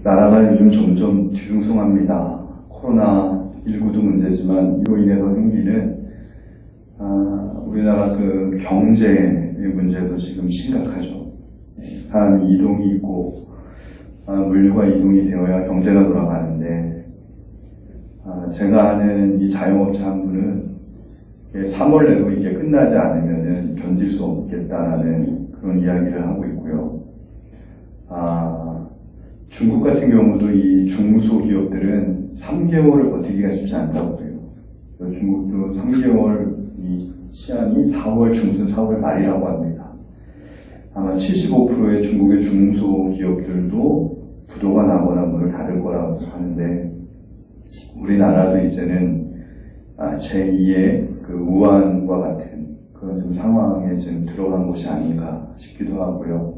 나라가 요즘 점점 뒤숭숭합니다. 코로나19도 문제지만 이로 인해서 생기는 우리나라 그 경제의 문제도 지금 심각하죠. 사람이 이동이 있고 물류가 이동이 되어야 경제가 돌아가는데 제가 아는 이 자영업자 한 분은 3월 내로 이게 끝나지 않으면 견딜 수 없겠다라는 그런 이야기를 하고 있고요. 중국 같은 경우도 이 중소기업들은 3개월을 버티기가 쉽지 않다고 해요. 중국도 3개월 이 시한이 4월 중순 4월 말이라고 합니다. 아마 75%의 중국의 중소기업들도 부도가 나거나 문을 닫을 거라고 하는데 우리나라도 이제는 제2의 그 우한과 같은 그런 좀 상황에 지금 들어간 곳이 아닌가 싶기도 하고요.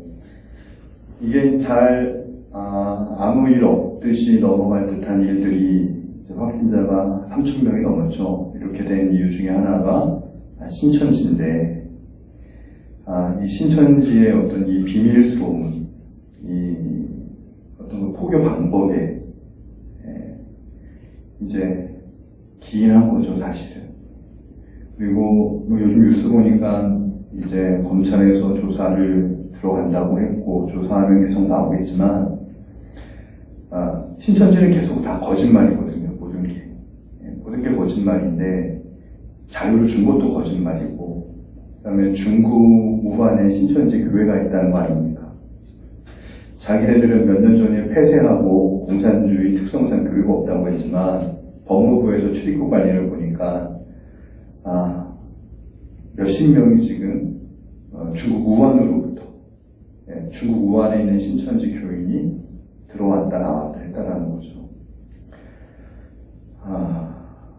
이게 잘 아무 일 없듯이 넘어갈 듯한 일들이 확진자가 3,000명이 넘었죠. 이렇게 된 이유 중에 하나가 신천지인데 이 신천지의 어떤 이 비밀스러운 이 어떤 그 포교 방법에 이제 기인한 거죠, 사실은. 그리고 요즘 뉴스 보니까 이제 검찰에서 조사를 들어간다고 했고 조사하면 계속 나오겠지만 신천지는 계속 다 거짓말이거든요. 모든 게 거짓말인데 자유를 준 것도 거짓말이고 그다음에 중국 우한에 신천지 교회가 있다는 거 아닙니까? 자기네들은 몇 년 전에 폐쇄하고 공산주의 특성상 교회가 없다고 했지만 법무부에서 출입국 관리를 보니까 몇십 명이 지금 중국 우한으로부터 중국 우한에 있는 신천지 교인이 들어왔다 나왔다 했다라는 거죠.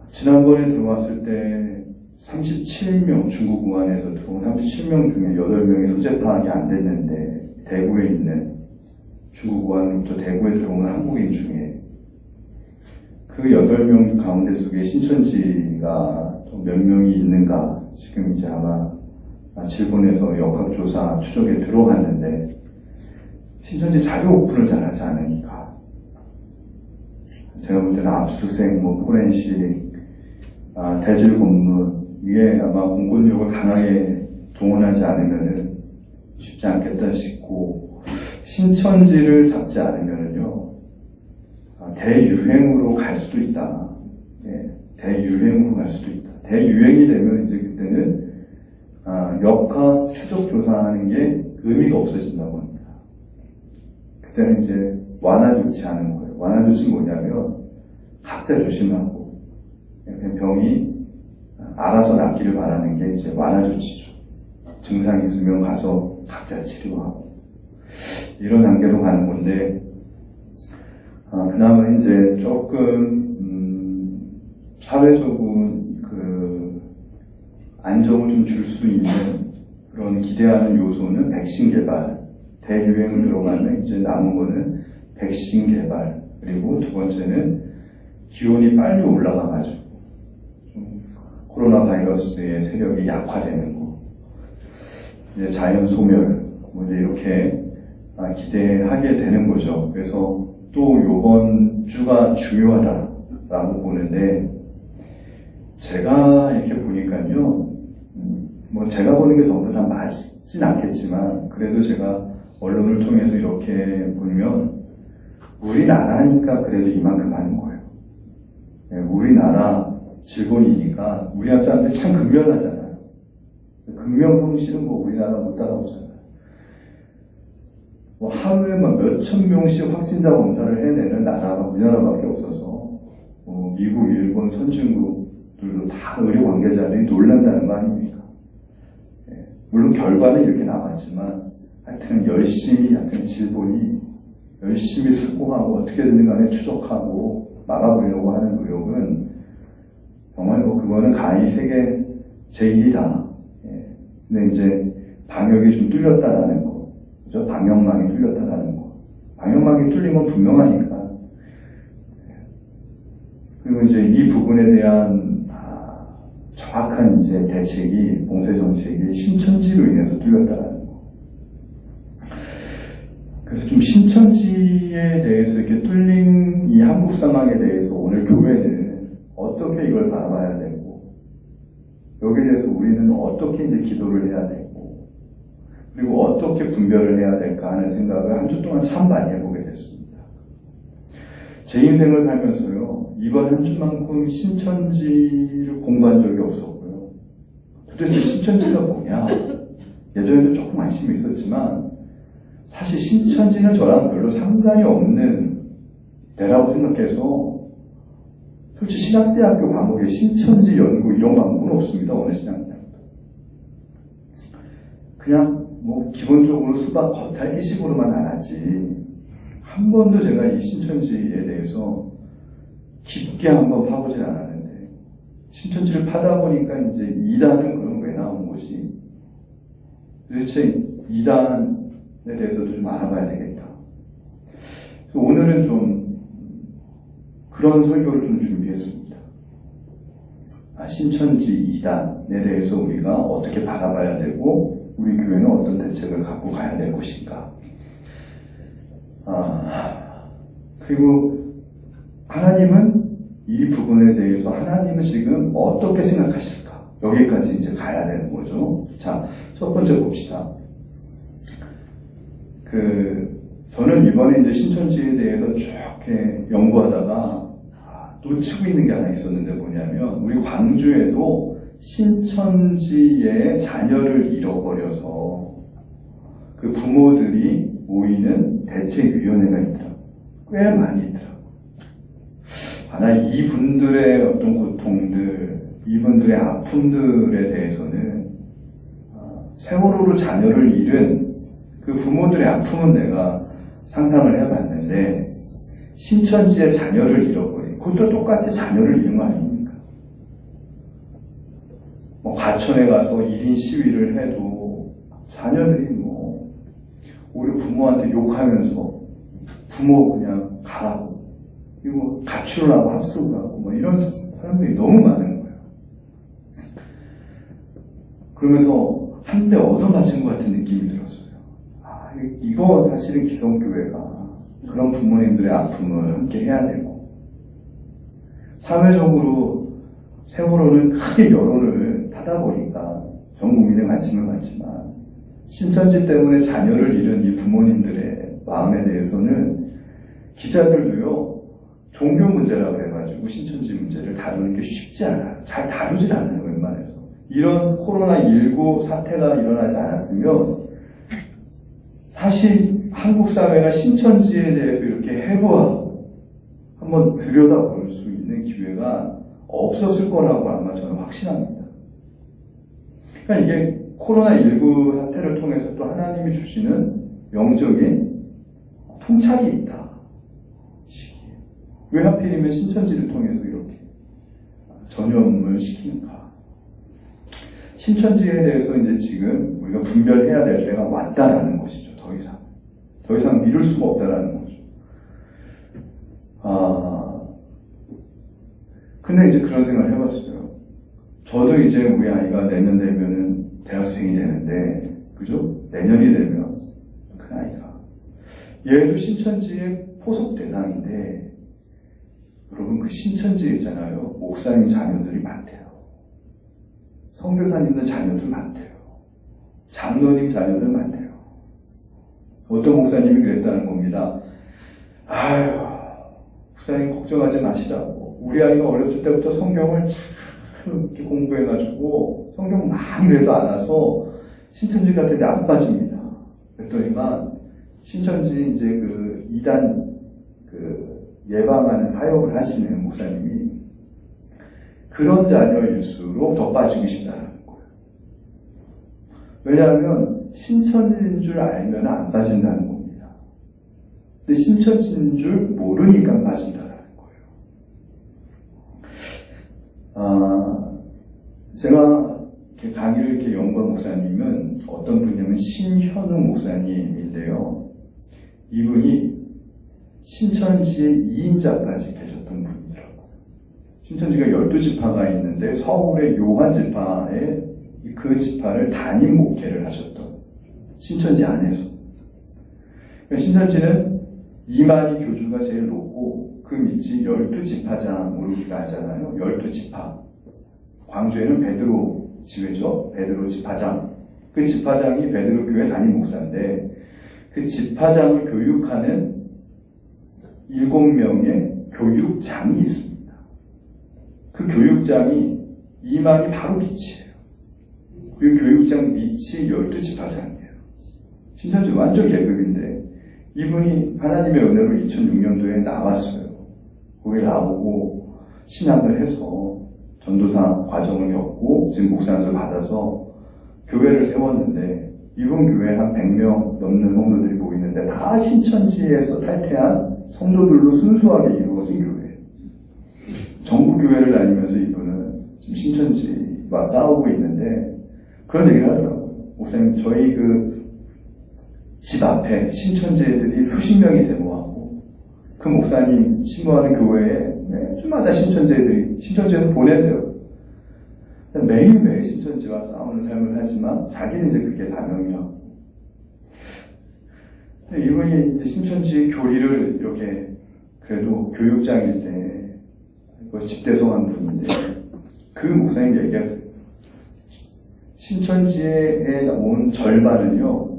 지난번에 들어왔을 때 37명 중국 우한에서 들어온 37명 중에 8명이 소재 파악이 안 됐는데 대구에 있는 중국 우한으로부터 대구에 들어오는 한국인 중에 그 8명 가운데 속에 신천지가 또 몇 명이 있는가 지금 이제 아마 질본에서 역학조사 추적에 들어갔는데 신천지 자료 오픈을 잘하지 않으니까 제가 볼 때는 압수수색, 포렌식, 대질 검문 이게 아마 공권력을 강하게 동원하지 않으면 쉽지 않겠다 싶고 신천지를 잡지 않으면요 대유행으로 갈 수도 있다. 대유행으로 갈 수도 있다. 대유행이 되면 이제 그때는 역학 추적 조사하는 게 의미가 없어진다고 합니다. 그때는 이제 완화 조치하는 거예요. 완화 조치는 뭐냐면 각자 조심하고 병이 알아서 낫기를 바라는 게 이제 완화 조치죠. 증상이 있으면 가서 각자 치료하고 이런 단계로 가는 건데 그나마 이제 조금 사회적인 그 안정을 좀 줄 수 있는 그런 기대하는 요소는 백신 개발. 대유행을 들어가면 이제 남은 거는 백신 개발. 그리고 두 번째는 기온이 빨리 올라가가지고 좀 코로나 바이러스의 세력이 약화되는 거. 이제 자연 소멸. 이제 이렇게 기대하게 되는 거죠. 그래서 또 요번 주가 중요하다라고 보는데 제가 이렇게 보니까요. 제가 보는 게 전부 다 맞진 않겠지만 그래도 제가 언론을 통해서 이렇게 보면 우리나라니까 그래도 이만큼 하는 거예요. 우리나라 질본이니까 우리나라 사람들이 참 근면하잖아요. 근명성실은 우리나라 못 따라오잖아요. 하루에 몇천 명씩 확진자 검사를 해내는 나라가 우리나라밖에 없어서 미국, 일본, 선진국들도 다 의료 관계자들이 놀란다는 거 아닙니까? 물론 결과는 이렇게 나왔지만 하여튼 열심히 질본이 열심히 수고하고 어떻게든 간에 추적하고 막아보려고 하는 노력은 정말 그거는 가히 세계 제1이다. 근데 이제 방역이 좀 뚫렸다라는 거. 그죠? 방역망이 뚫렸다라는 거. 방역망이 뚫린 건 분명하니까. 그리고 이제 이 부분에 대한 정확한 이제 대책이, 봉쇄 정책이 신천지로 인해서 뚫렸다라는 거. 그래서 좀 신천지에 대해서 이렇게 뚫린 이 한국 상황에 대해서 오늘 교회는 어떻게 이걸 바라봐야 되고, 여기에 대해서 우리는 어떻게 이제 기도를 해야 되고, 그리고 어떻게 분별을 해야 될까 하는 생각을 한 주 동안 참 많이 해보게 됐습니다. 제 인생을 살면서요, 이번 한 주만큼 신천지를 공부한 적이 없었고요. 도대체 신천지가 뭐냐? 예전에도 조금 관심이 있었지만, 사실 신천지는 저랑 별로 상관이 없는 데라고 생각해서, 솔직히 신학대학교 과목에 신천지 연구 이런 과목은 없습니다. 어느 신학대학교. 그냥 뭐 기본적으로 수박 겉핥기식으로만 알았지, 한 번도 제가 이 신천지에 대해서 깊게 한번 파보진 않았는데, 신천지를 파다 보니까 이제 이단은 그럼 왜 나온 거지? 도대체 이단에 대해서도 좀 알아봐야 되겠다. 그래서 오늘은 좀 그런 설교를 좀 준비했습니다. 신천지 이단에 대해서 우리가 어떻게 바라봐야 되고, 우리 교회는 어떤 대책을 갖고 가야 될 것인가. 그리고 하나님은 이 부분에 대해서 하나님은 지금 어떻게 생각하실까? 여기까지 이제 가야 되는 거죠. 자, 첫 번째 봅시다. 저는 이번에 이제 신천지에 대해서 쭉 이렇게 연구하다가 놓치고 있는 게 하나 있었는데 뭐냐면, 우리 광주에도 신천지의 자녀를 잃어버려서 그 부모들이 모이는 대책위원회가 있더라고요. 꽤 많이 있더라고요. 나 이분들의 어떤 고통들, 이분들의 아픔들에 대해서는 세월호로 자녀를 잃은 그 부모들의 아픔은 내가 상상을 해봤는데, 신천지의 자녀를 잃어버린, 그것도 똑같이 자녀를 잃은 거 아닙니까? 뭐 과천에 가서 1인 시위를 해도 자녀들이 뭐 오히려 부모한테 욕하면서 부모 그냥 가라고, 그리고 가출하고 합숙을 하고 뭐 이런 사람들이 너무 많은 거예요. 그러면서 한때 얻어맞은 것 같은 느낌이 들었어요. 이거 사실은 기성교회가 그런 부모님들의 아픔을 함께 해야 되고, 사회적으로 세월호는 크게 여론을 타다 보니까 전 국민의 관심을 받지만, 신천지 때문에 자녀를 잃은 이 부모님들의 마음에 대해서는 기자들도요, 종교 문제라 그래가지고 신천지 문제를 다루는 게 쉽지 않아요. 잘 다루질 않아요, 웬만해서. 이런 코로나19 사태가 일어나지 않았으면 사실 한국 사회가 신천지에 대해서 이렇게 해부하고 한번 들여다볼 수 있는 기회가 없었을 거라고 아마 저는 확신합니다. 그러니까 이게 코로나19 사태를 통해서 또 하나님이 주시는 영적인 통찰이 있다. 왜 하필이면 신천지를 통해서 이렇게 전염을 시키는가? 신천지에 대해서 이제 지금 우리가 분별해야 될 때가 왔다라는 것이죠. 더 이상 미룰 수가 없다라는 거죠. 근데 이제 그런 생각을 해봤어요. 저도 이제 우리 아이가 내년 되면은 대학생이 되는데, 그죠? 내년이 되면 그 아이가. 얘도 신천지의 포섭 대상인데, 여러분 그 신천지에 있잖아요. 목사님 자녀들이 많대요. 선교사님들 자녀들 많대요. 장로님 자녀들 많대요. 어떤 목사님이 그랬다는 겁니다. 목사님 걱정하지 마시라고. 우리 아이가 어렸을 때부터 성경을 참 이렇게 공부해가지고 성경 많이 그래도 알아서 신천지 같은 데 안 빠집니다. 그랬더니만 신천지 이제 그 이단 예방하는 사역을 하시는 목사님이 그런 자녀일수록 더 빠지기 쉽다는 거예요. 왜냐하면 신천지인 줄 알면 안 빠진다는 겁니다. 근데 신천지인 줄 모르니까 빠진다는 거예요. 제가 이렇게 강의를 이렇게 연구한 목사님은 어떤 분이냐면 신현우 목사님인데요. 이분이 신천지의 2인자까지 계셨던 분이더라고요. 신천지가 12지파가 있는데 서울의 요한지파에 그 지파를 담임 목회를 하셨던, 신천지 안에서. 신천지는 이만희 교주가 제일 높고 그 밑이 12지파장으로 우리가 알잖아요. 12지파. 광주에는 베드로 지회죠. 베드로 지파장. 그 지파장이 베드로 교회 담임 목사인데 그 지파장을 교육하는 7명의 교육장이 있습니다. 그 교육장이 이만희 바로 밑이에요. 그 교육장 밑이 12지파장이에요. 신천지 완전 계급인데 이분이 하나님의 은혜로 2006년도에 나왔어요. 거기 나오고 신학을 해서 전도사 과정을 겪고 지금 목사안수 받아서 교회를 세웠는데 이번 교회에 한 100명 넘는 성도들이 모이는데 다 신천지에서 탈퇴한 성도들로 순수하게 이루어진 교회예요. 전국 교회를 다니면서 이분은 지금 신천지와 싸우고 있는데 그런 얘기를 하더라고요. 목사님, 저희 그 집 앞에 신천지 애들이 수십 명이 데모하고 그 목사님 신모하는 교회에 매주마다 신천지 애들이 신천지에서 보낸대요. 매일매일 신천지와 싸우는 삶을 살지만 자기는 이제 그게 사명이라고. 이분이 이제 신천지 교리를 이렇게 그래도 교육장일 때 집대성한 분인데 그 목사님 얘기할 신천지에 온 절반은요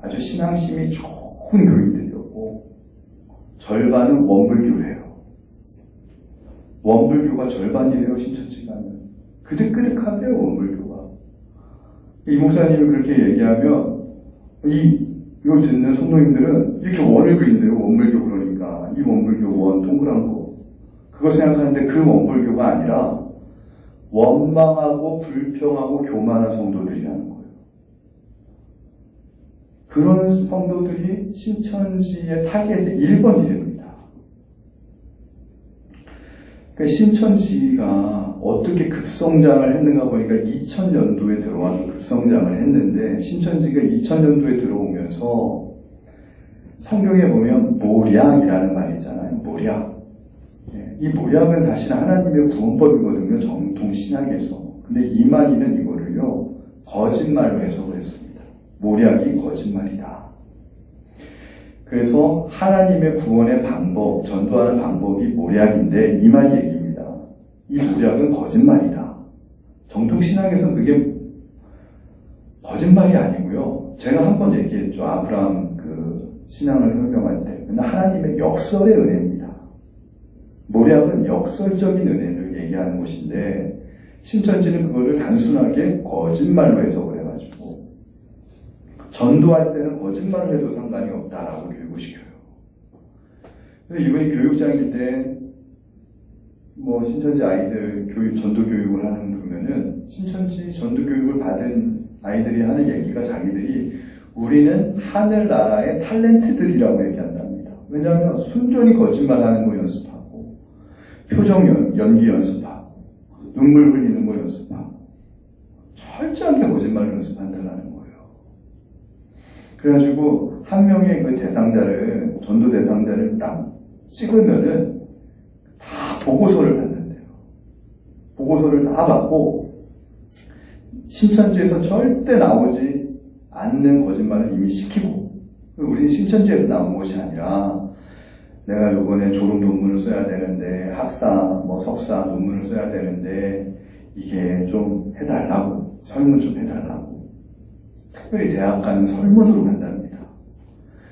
아주 신앙심이 좋은 교인들이었고 절반은 원불교래요. 원불교가 절반이래요. 신천지가는 그득그득하대요. 원불교가. 이 목사님이 그렇게 얘기하면 이걸 듣는 성도님들은 이렇게 원을 그린대요. 원불교 그러니까 이 원불교 원 동그란 거 그거 생각하는데 그 원불교가 아니라 원망하고 불평하고 교만한 성도들이라는 거예요. 그런 성도들이 신천지의 타겟의 1번 이래입니다. 그러니까 신천지가 어떻게 급성장을 했는가 보니까 2000년도에 들어와서 급성장을 했는데 신천지가 2000년도에 들어오면서 성경에 보면 모략이라는 말이 있잖아요. 모략. 이 모략은 사실 하나님의 구원법이거든요. 정통 신학에서. 근데 이만희는 이거를요 거짓말로 해석을 했습니다. 모략이 거짓말이다. 그래서 하나님의 구원의 방법, 전도하는 방법이 모략인데 이만희 얘기입니다. 이 모략은 거짓말이다. 정통 신학에서는 그게 거짓말이 아니고요. 제가 한번 얘기했죠. 아브라함 그 신앙을 설명할 때. 하나님의 역설의 은혜입니다. 모략은 역설적인 은혜를 얘기하는 것인데 신천지는 그거를 단순하게 거짓말로 해석을 해가지고 전도할 때는 거짓말을 해도 상관이 없다라고 교육을 시켜요. 그래서 이분이 교육장일 때 신천지 아이들 전도 교육을 하는 보면은 신천지 전도 교육을 받은 아이들이 하는 얘기가 자기들이 우리는 하늘나라의 탤런트들이라고 얘기한답니다. 왜냐하면 순전히 거짓말하는 거 연습하고 표정 연기 연습하고 눈물 흘리는 거 연습하고 철저하게 거짓말 연습한다는 거예요. 그래가지고 한 명의 그 대상자를 전도 대상자를 딱 찍으면은 다 보고서를 받는데요. 보고서를 다 받고 신천지에서 절대 나오지 않는 거짓말을 이미 시키고 우리는 신천지에서 나온 것이 아니라 내가 이번에 졸업 논문을 써야 되는데 학사, 석사 논문을 써야 되는데 이게 좀 해달라고 설문 좀 해달라고 특별히 대학 가는 설문으로 간답니다.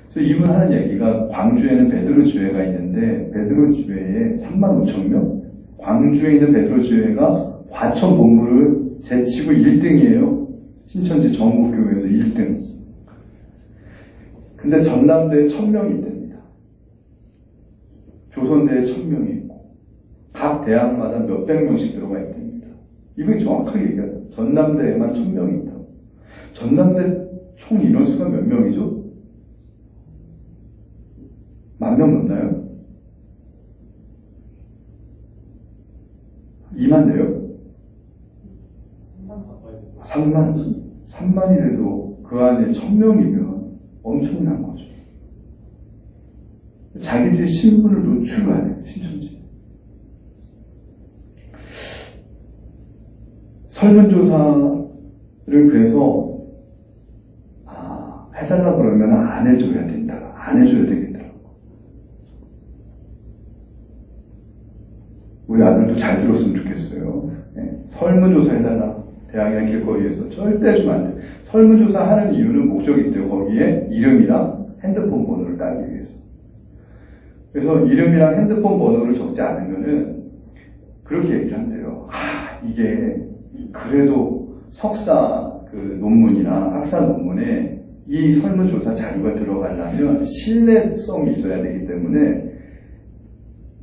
그래서 이분 하는 얘기가 광주에는 베드로 주회가 있는데 베드로 주회에 35,000명 광주에 있는 베드로 주회가 과천 본부를 제치고 1등이에요. 신천지 전국교회에서 1등. 근데 전남대에 1000명이 있답니다. 조선대에 1000명이 있고 각 대학마다 몇백 명씩 들어가 있답니다. 이분이 정확하게 얘기해요. 전남대에만 1000명이 있다고. 전남대 총 인원수가 몇 명이죠? 10,000명 넘나요? 2만대요? 3만이라도 그 안에 1000명이면 엄청난 거죠. 자기들의 신분을 노출을 안 해요, 신천지. 설문조사를 그래서 해달라고 그러면 안 해줘야 된다. 안 안 해줘야 되겠더라고. 우리 아들도 잘 들었으면 좋겠어요. 네. 설문조사 해달라. 대학이나 길거리에서 절대 주면 안 돼. 설문조사 하는 이유는 목적이 있대요. 거기에 이름이랑 핸드폰 번호를 따기 위해서. 그래서 이름이랑 핸드폰 번호를 적지 않으면은 그렇게 얘기를 한대요. 이게 그래도 석사 그 논문이나 학사 논문에 이 설문조사 자료가 들어가려면 신뢰성이 있어야 되기 때문에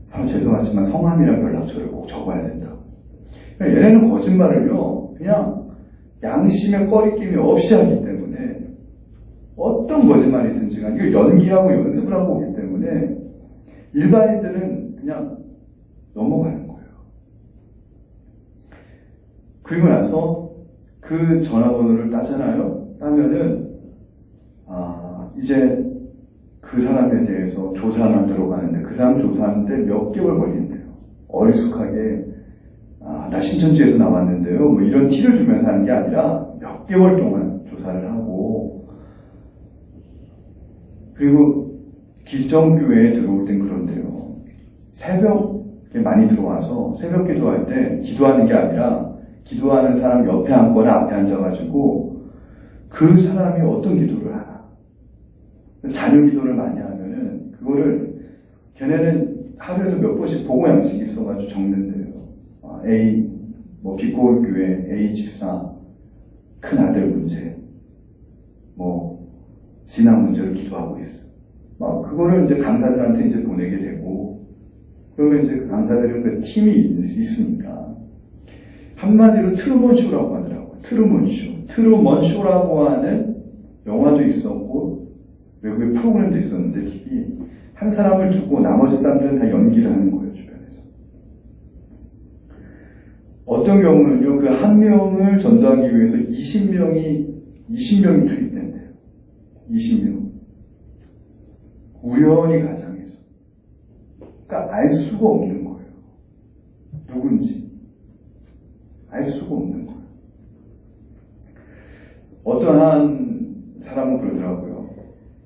죄송하지만 성함이랑 연락처를 꼭 적어야 된다. 얘네는 거짓말을요, 그냥 양심의 꺼리낌이 없이 하기 때문에 어떤 거짓말이든지 간 이거 연기하고 연습을 하고 오기 때문에 일반인들은 그냥 넘어가는 거예요. 그리고 나서 그 전화번호를 따잖아요. 따면은 이제 그 사람에 대해서 조사만 들어가는데 그 사람 조사하는데 몇 개월 걸린대요. 어리숙하게 나 신천지에서 나왔는데요. 뭐 이런 티를 주면서 하는 게 아니라 몇 개월 동안 조사를 하고, 그리고 기성교회에 들어올 땐 그런데요. 새벽에 많이 들어와서 새벽 기도할 때 기도하는 게 아니라 기도하는 사람 옆에 앉거나 앞에 앉아가지고 그 사람이 어떤 기도를 하나. 자녀 기도를 많이 하면은 그거를 걔네는 하루에도 몇 번씩 보고 양식이 있어가지고 적는데요. A, 빛고울교회 A 집사 큰 아들 문제, 진학 문제를 기도하고 있어. 그거를 이제 강사들한테 이제 보내게 되고, 그러면 이제 그 강사들은 그 팀이 있으니까 한마디로 트루먼쇼라고 하더라고요. 트루먼쇼라고 하는 영화도 있었고 외국의 프로그램도 있었는데 TV 한 사람을 두고 나머지 사람들은 다 연기를 하는 거예요, 주변에서. 어떤 경우는요, 그 한 명을 전도하기 위해서 20명이 투입된대요. 20명. 우연히 가장해서. 그러니까 알 수가 없는 거예요. 누군지. 알 수가 없는 거예요. 어떠한 사람은 그러더라고요.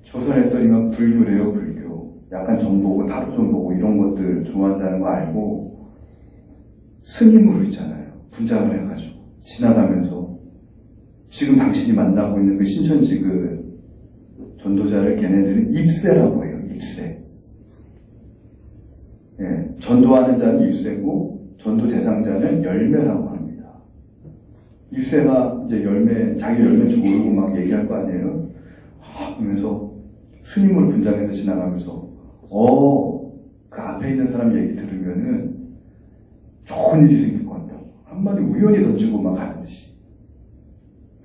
조선했더니만 불교래요, 불교. 약간 정보고, 다루 정보고 이런 것들 좋아한다는 거 알고 스님으로 있잖아요. 분장을 해가지고 지나가면서 지금 당신이 만나고 있는 그 신천지 그 전도자를 걔네들은 입세라고 해요. 입세. 예, 전도하는 자는 입세고 전도 대상자는 열매라고 합니다. 입세가 이제 자기 열매인지 모르고 막 얘기할 거 아니에요. 그러면서 스님을 분장해서 지나가면서 그 앞에 있는 사람 얘기 들으면은 좋은 일이 생길 것 같다고. 한마디 우연히 던지고 막 하는 듯이.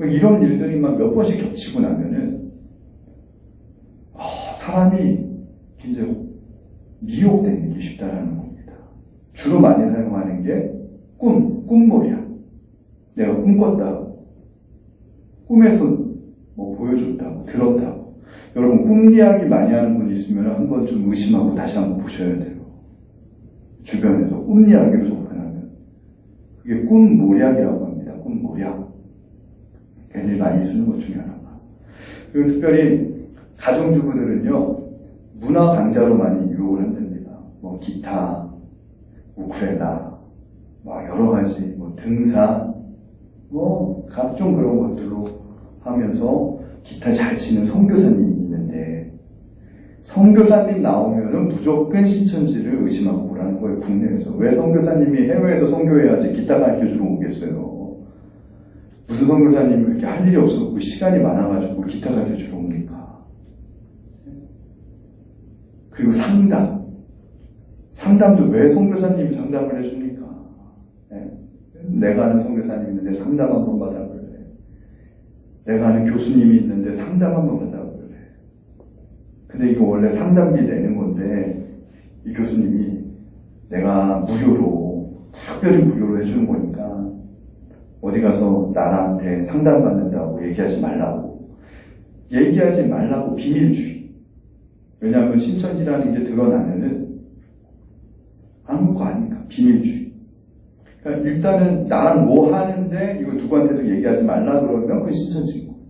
이런 일들이 막 몇 번씩 겹치고 나면은 사람이 굉장히 미혹되기 쉽다라는 겁니다. 주로 많이 사용하는 게 꿈몰이야. 내가 꿈꿨다고. 꿈에서 보여줬다고, 들었다고. 여러분, 꿈 이야기 많이 하는 분 있으면 한번 좀 의심하고 다시 한번 보셔야 돼요. 주변에서 꿈 이야기로 접근하면. 그게 꿈모략이라고 합니다. 꿈모략. 굉장히 많이 쓰는 것 중에 하나가. 그리고 특별히 가정주부들은요, 문화 강좌로 많이 유혹을 한답니다. 기타, 우쿨렐라, 여러 가지, 등산, 각종 그런 것들로 하면서 기타 잘 치는 선교사님이 있는데, 선교사님 나오면은 무조건 신천지를 의심하고 오라는 거예요, 국내에서. 왜 선교사님이 해외에서 선교해야지 기타 가르쳐주러 오겠어요? 무슨 선교사님이 그렇게 할 일이 없었고 시간이 많아가지고 기타 가르쳐주러 옵니까? 그리고 상담도 왜 선교사님이 상담을 해줍니까? 네. 내가 아는 선교사님이 있는데 상담 한번 받아볼래. 내가 아는 교수님이 있는데 상담 한번 받아볼래. 근데 이거 원래 상담비 내는 건데 이 교수님이 내가 특별히 무료로 해주는 거니까 어디 가서 나한테 상담받는다고 얘기하지 말라고 비밀주의. 왜냐하면 신천지라는 게 드러나면은 아무것도 아니까 비밀주의. 그러니까 일단은 나랑 뭐 하는데 이거 누구한테도 얘기하지 말라 그러면 그건 신천지인 거예요.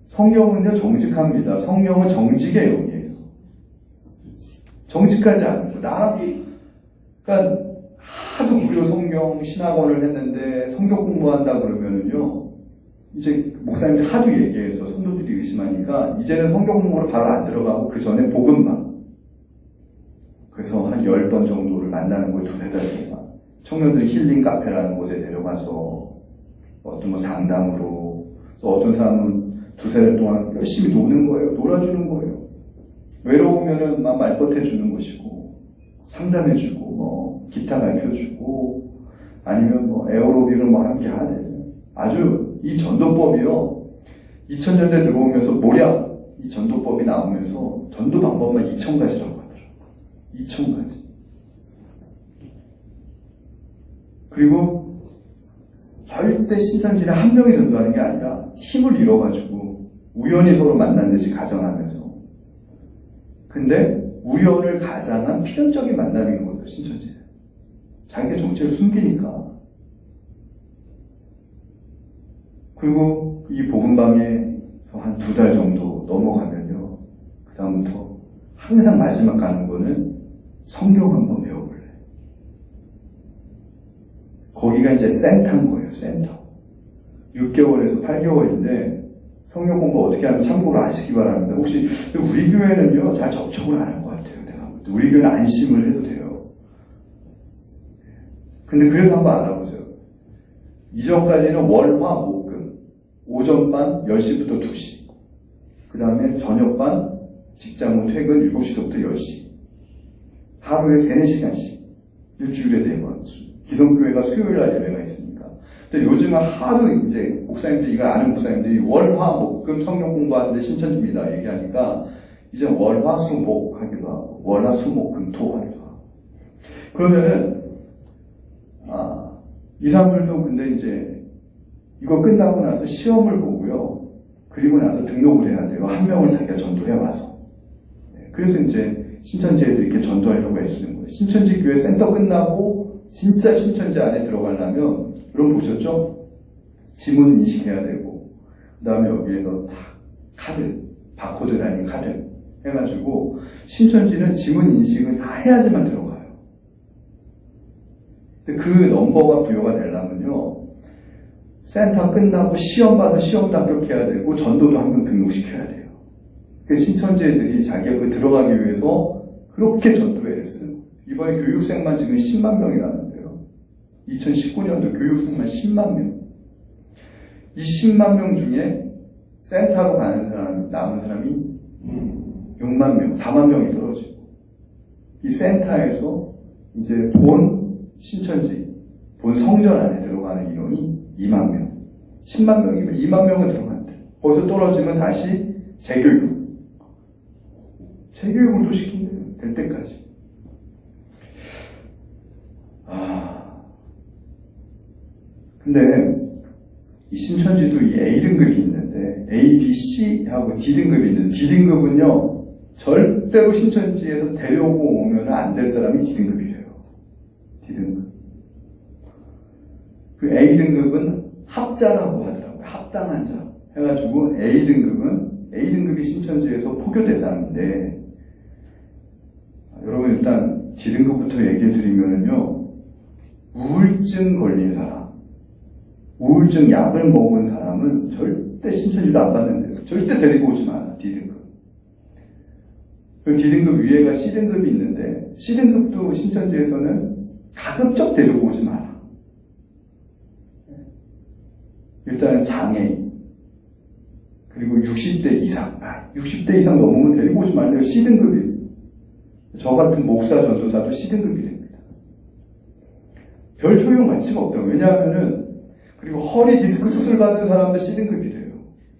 성경은요, 정직합니다. 성경은 정직의 영이에요. 정직하지 않고, 그러니까, 하도 무료 성경 신학원을 했는데, 성경 공부한다 그러면은요, 이제 목사님들 하도 얘기해서 성도들이 의심하니까, 이제는 성경 공부를 바로 안 들어가고, 그 전에 복음방. 그래서 한 10번 정도를 만나는 거예요, 2-3달 동안. 청년들 힐링 카페라는 곳에 데려가서, 어떤 상담으로, 또 어떤 사람은 2-3달 동안 열심히 노는 거예요. 놀아주는 거예요. 외로우면은 막 말벗해주는 것이고, 상담해주고, 기타 가르쳐주고, 아니면 에어로빅을 함께 하는. 아주 이 전도법이요. 2000년대 들어오면서 이 전도법이 나오면서 전도 방법만 2000가지라고 하더라고요. 2000가지. 그리고 절대 신천지는 한 명이 전도하는 게 아니라 팀을 이뤄가지고 우연히 서로 만난 듯이 가정하면서. 근데 우연을 가장한 필연적인 만남인 거예요, 신천지는. 자기가 정체를 숨기니까. 그리고 이 복음방에서 한 2달 정도 넘어가면요. 그 다음부터 항상 마지막 가는 거는 성경 한번 배워볼래. 거기가 이제 센터인 거예요, 센터. 6개월에서 8개월인데 성경 공부 어떻게 하면 참고로 아시기 바랍니다. 혹시 우리 교회는요, 잘 접촉을 안 할 것 같아요. 내가 볼 때. 우리 교회는 안심을 해도 돼요. 근데 그래도 한번 알아보세요. 이전까지는 월화 목금 오전반 10시부터 2시, 그 다음에 저녁반 직장 퇴근 7시부터 10시, 하루에 3-4시간씩 일주일에 4번. 기성교회가 수요일날 예배가 있으니까. 근데 요즘은 하도 이제 목사님들, 이거 아는 목사님들이 월화 목금 성경 공부하는데 신천지입니다 얘기하니까 이제 월화 수목 하기도 하고 월화 수목 금토 하기도 하고. 그러면은 이 사람들도 근데 이제 이거 끝나고 나서 시험을 보고요. 그리고 나서 등록을 해야 돼요. 한 명을 자기가 전도해 와서. 그래서 이제 신천지 애들이 이렇게 전도하려고 애쓰는 거예요. 신천지 교회 센터 끝나고 진짜 신천지 안에 들어가려면, 여러분 보셨죠? 지문 인식해야 되고, 그 다음에 여기에서 다 카드, 바코드 달린 카드 해가지고, 신천지는 지문 인식을 다 해야지만 들어가요. 근데 그 넘버가 부여가 되려면요, 센터 끝나고 시험 봐서 시험도 합격해야 되고, 전도도 한 명 등록시켜야 돼요. 그 신천지 애들이 자기가 그 들어가기 위해서 그렇게 전도에 애쓰는 거예요. 이번에 교육생만 지금 10만 명이라는데요. 2019년도 교육생만 10만 명. 이 10만 명 중에 센터로 가는 사람, 남은 사람이 6만 명, 4만 명이 떨어지고, 이 센터에서 이제 본 신천지, 본 성전 안에 들어가는 인원이 2만 명. 10만 명이면 2만 명은 들어간대. 거기서 떨어지면 다시 재교육. 재교육을 또 시킨대요. 될 때까지. 근데 이 신천지도 이 A등급이 있는데 A, B, C하고 D등급이 있는데 D등급은요 절대로 신천지에서 데려오고 오면 안 될 사람이 D등급이래요. D등급. 그 A등급은 합자라고 하더라고요. 합당한 자 해가지고 A등급이 신천지에서 포교 대상인데, 여러분 일단 D등급부터 얘기해 드리면요, 우울증 걸린 사람, 우울증 약을 먹은 사람은 절대 신천지도 안 받는데요. 절대 데리고 오지 마라. D등급. 그리고 D등급 위에가 C등급이 있는데, C등급도 신천지에서는 가급적 데리고 오지 마라. 일단은 장애인, 그리고 60대 이상, 60대 이상 넘으면 데리고 오지 말래요. C등급이에요. 저 같은 목사 전도사도 C등급이랍니다. 별 효용 가치가 없다고. 왜냐하면은, 그리고 허리 디스크 수술 받은 사람도 C등급이래요.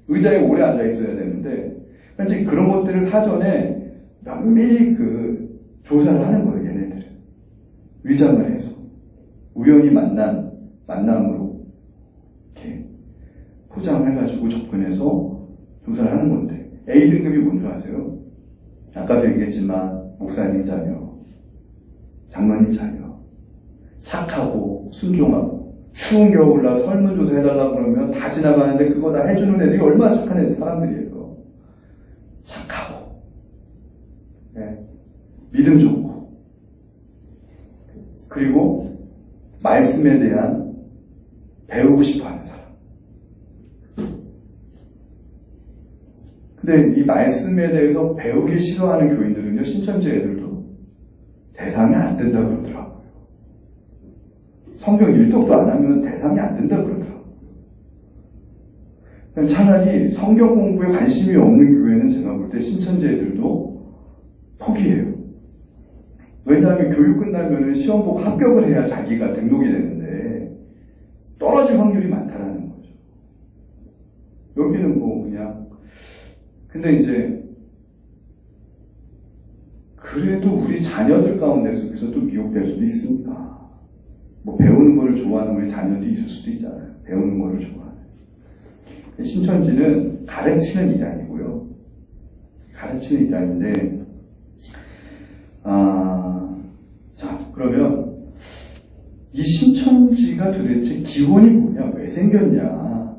의자에 오래 앉아 있어야 되는데, 이제 그런 것들을 사전에 면밀히 조사를 하는 거예요, 얘네들은. 위장을 해서. 우연히 만남으로, 이렇게 포장해가지고 접근해서 조사를 하는 건데, A등급이 뭔지 아세요? 아까도 얘기했지만, 목사님 자녀, 장로님 자녀, 착하고, 순종하고, 추운 겨울날 설문조사 해달라고 그러면 다 지나가는데 그거 다 해주는 애들이 얼마나 착한 사람들이에요. 착하고, 네. 믿음 좋고, 그리고 말씀에 대한 배우고 싶어 하는 사람. 근데 이 말씀에 대해서 배우기 싫어하는 교인들은요, 신천지 애들도 대상이 안 된다 그러더라고요. 성경 일독도 안 하면 대상이 안 된다 그러더라고요. 차라리 성경 공부에 관심이 없는 교회는 제가 볼 때 신천지 애들도 포기해요. 왜냐하면 교육 끝나면 시험 보고 합격을 해야 자기가 등록이 되는데 떨어질 확률이 많다라는 거죠. 여기는 뭐 그냥 근데 이제 그래도 우리 자녀들 가운데 속에서 또 미혹될 수도 있습니다. 뭐 배우는 걸 좋아하는 우리 자녀도 있을 수도 있잖아요. 배우는 걸 좋아하는. 신천지는 가르치는 이단이고요. 가르치는 이단인데 자 그러면 이 신천지가 도대체 기원이 뭐냐, 왜 생겼냐,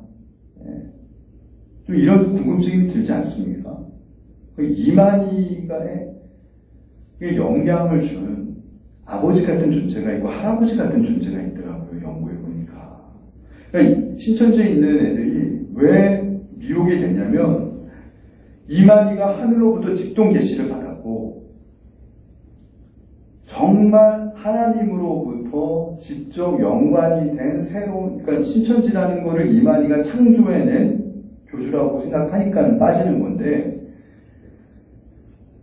좀 이런 궁금증이 들지 않습니까? 이만희가 영향을 주는 아버지 같은 존재가 있고 할아버지 같은 존재가 있더라고요. 연구해 보니까. 그러니까 신천지에 있는 애들이 왜 미혹이 되냐면 이만희가 하늘로부터 직동 계시를 받았고 정말 하나님으로부터 직접 연관이 된 새로운, 그러니까 신천지라는 거를 이만희가 창조해낸 교주라고 생각하니까 빠지는 건데,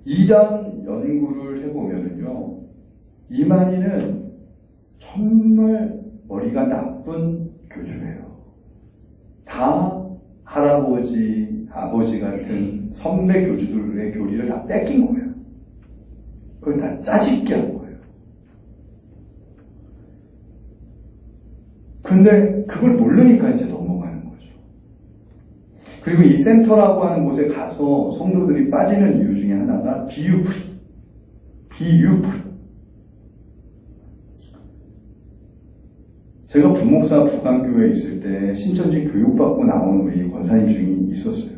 이단 연구를 해보면은요, 이만희는 정말 머리가 나쁜 교주예요. 다 할아버지, 아버지 같은 선배 교주들의 교리를 다 뺏긴 거예요. 그걸 다 짜집게 한 거예요. 근데 그걸 모르니까 이제 넘어가는 거죠. 그리고 이 센터라고 하는 곳에 가서 성도들이 빠지는 이유 중에 하나가 비유풀이. 제가 부목사 부강교회에 있을 때 신천지 교육받고 나온 우리 권사님 중에 있었어요.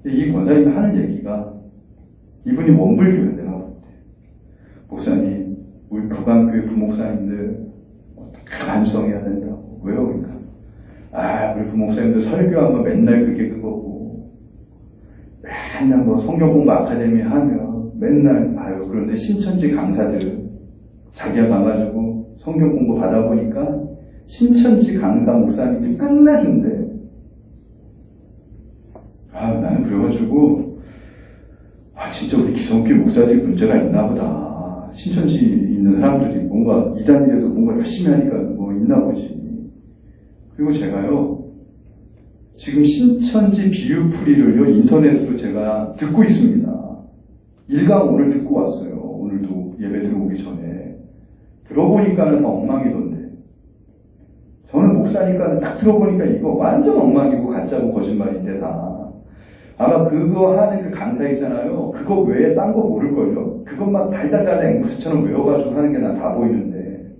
이 권사님이 하는 얘기가, 이분이 원불교회대라고 하는데, 목사님, 우리 부강교회 부목사님들 반성해야 된다고. 왜요? 그러니까 우리 부목사님들 설교하면 맨날 그거고, 맨날 뭐 성경 공부 아카데미 하면 맨날 그런데 신천지 강사들 자기가 가가지고 성경 공부 받아보니까 신천지 강사 목사님들 끝내준대. 나는 그래가지고 진짜 우리 기성교회 목사들이 문제가 있나 보다. 신천지 있는 사람들이 뭔가 이단이라도 뭔가 열심히 하니까 뭐 있나 보지. 그리고 제가요, 지금 신천지 비유풀이를요, 인터넷으로 제가 듣고 있습니다. 1강 오늘 듣고 왔어요. 오늘도 예배 들어오기 전에. 들어보니까는 다 엉망이던데. 저는 목사니까 딱 들어보니까 이거 완전 엉망이고 가짜고 거짓말인데 다. 아마 그거 하는 그 강사 있잖아요. 그거 외에 딴 거 모를걸요? 그것만 달달달 앵무새처럼 외워가지고 하는 게 난 다 보이는데.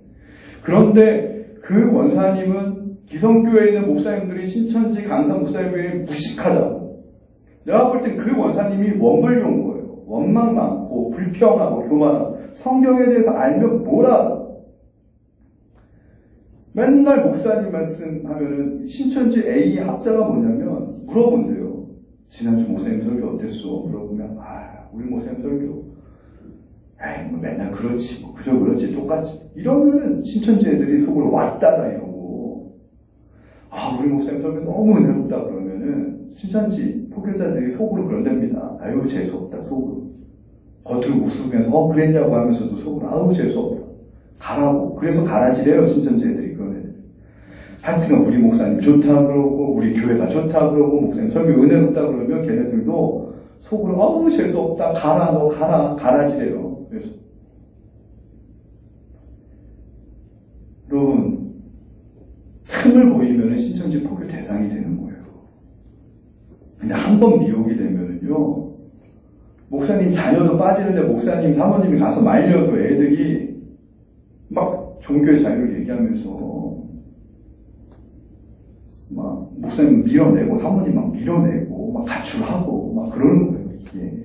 그런데 그 원사님은 기성교회에 있는 목사님들이 신천지 강사 목사님이 무식하다고. 내가 볼 땐 그 원사님이 원불교인 거예요. 원망 많고 불평하고 교만하고 성경에 대해서 알면 뭐라. 맨날 목사님 말씀하면은 신천지 A 학자가 뭐냐면 물어본대요. 지난주 목사님 설교 어땠어? 물어보면 우리 목사님 설교 뭐 맨날 그렇지, 뭐 그저 그렇지, 똑같지. 이러면은 신천지 애들이 속으로 왔다가 이러고, 우리 목사님 설교 너무 은혜롭다 그러면은 신천지 포교자들이 속으로 그런답니다. 아유 재수없다 속으로. 겉으로 웃으면서 그랬냐고 하면서도 속으로 재수없다. 가라고. 그래서 가라지래요 신천지 애들이. 그런 애들. 하여튼 우리 목사님 좋다 그러고 우리 교회가 좋다 그러고 목사님 설교 은혜롭다 그러면 걔네들도 속으로 재수없다, 가라, 너 가라, 가라지래요. 그래서 여러분, 틈을 보이면 신천지 포교 대상이 되는 거예요. 근데 한 번 미혹이 되면은요, 목사님 자녀도 빠지는데 목사님 사모님이 가서 말려도 애들이 막 종교의 자유를 얘기하면서 막 목사님 밀어내고 사모님 막 밀어내고 막 가출하고 막 그러는 거예요. 이게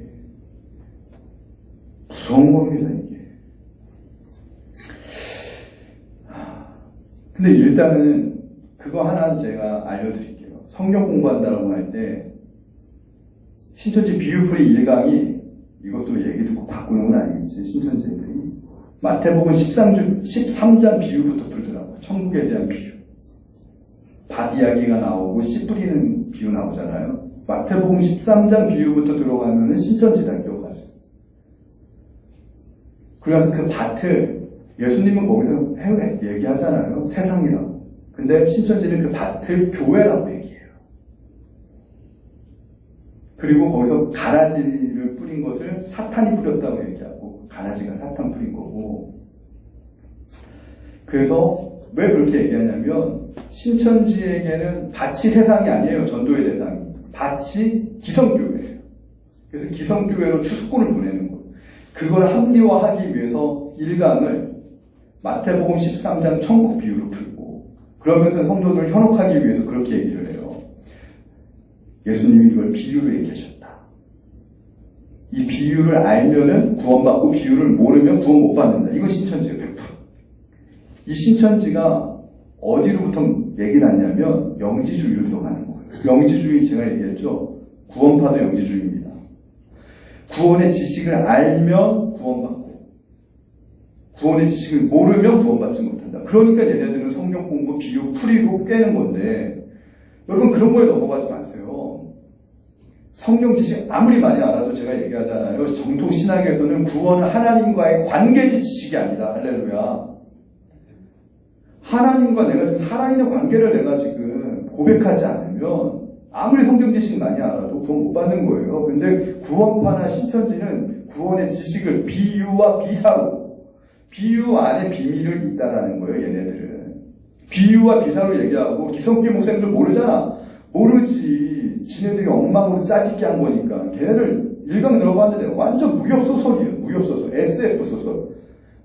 무서운 겁니다. 이게. 근데 일단은 그거 하나 제가 알려드릴게요. 성경 공부한다라고 할 때 신천지 비유풀이 1강이 이것도 얘기 듣고 바꾸는 건 아니겠지. 신천지들이 마태복음 13장 비유부터 풀더라고요. 천국에 대한 비유. 밭 이야기가 나오고 씨 뿌리는 비유 나오잖아요. 마태복음 13장 비유부터 들어가면은 신천지다 기억하세요. 그래서 그 밭을 예수님은 거기서 얘기하잖아요. 세상이라고. 근데 신천지는 그 밭을 교회라고 얘기해요. 그리고 거기서 가라지를 뿌린 것을 사탄이 뿌렸다고 얘기하고 가라지가 사탄 뿌린 거고. 그래서 왜 그렇게 얘기하냐면 신천지에게는 밭이 세상이 아니에요. 전도의 대상이. 밭이 기성교회예요. 그래서 기성교회로 추수꾼을 보내는 거예요. 그걸 합리화하기 위해서 1강을 마태복음 13장 천국 비유로 풀고 그러면서 성도들을 현혹하기 위해서 그렇게 얘기를 해요. 예수님이 이걸 비유로 얘기하셨다. 이 비유를 알면은 구원받고 비유를 모르면 구원 못 받는다. 이건 신천지예요. 100%. 이 신천지가 어디로부터 얘기 났냐면 영지주의로 들어가는 거예요. 영지주의 제가 얘기했죠. 구원파도 영지주의입니다. 구원의 지식을 알면 구원받고 구원의 지식을 모르면 구원받지 못한다. 그러니까 얘네들은 성경 공부, 비유, 풀이로 깨는 건데 여러분 그런 거에 넘어가지 마세요. 성경 지식 아무리 많이 알아도 제가 얘기하잖아요. 정통 신학에서는 구원은 하나님과의 관계 지식이 아니다. 할렐루야. 하나님과 내가 지금 살아있는 관계를 내가 지금 고백하지 않으면 아무리 성경 지식 많이 알아도 구원 못 받는 거예요. 근데 구원파나 신천지는 구원의 지식을 비유와 비사로 비유 안에 비밀을 있다라는 거예요. 얘네들은 비유와 비사로 얘기하고 기성교 목사님들 모르잖아. 모르지. 지네들이 엉망으로 짜집게 한 거니까. 걔네들 1강 들어봤는데 완전 무협소설이에요. 무협소설. SF소설.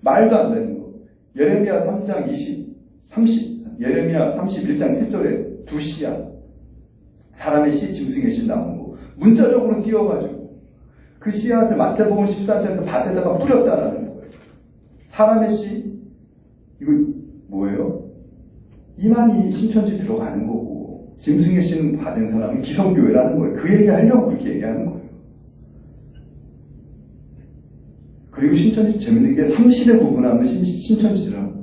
말도 안 되는 거. 예레미야 3장 30, 예레미야 31장 10절에 두 씨앗. 사람의 씨, 짐승의 씨 나오는 거. 문자적으로 띄워가지고 그 씨앗을 마태복음 13장 그 밭에다가 뿌렸다라는 거예요. 사람의 씨, 이거 뭐예요? 이만희 신천지 들어가는 거고 짐승의 씨는 받은 사람은 기성교회라는 거예요. 그 얘기 하려고 그렇게 얘기하는 거예요. 그리고 신천지 재밌는 게 30에 구분하면 신천지더라고요.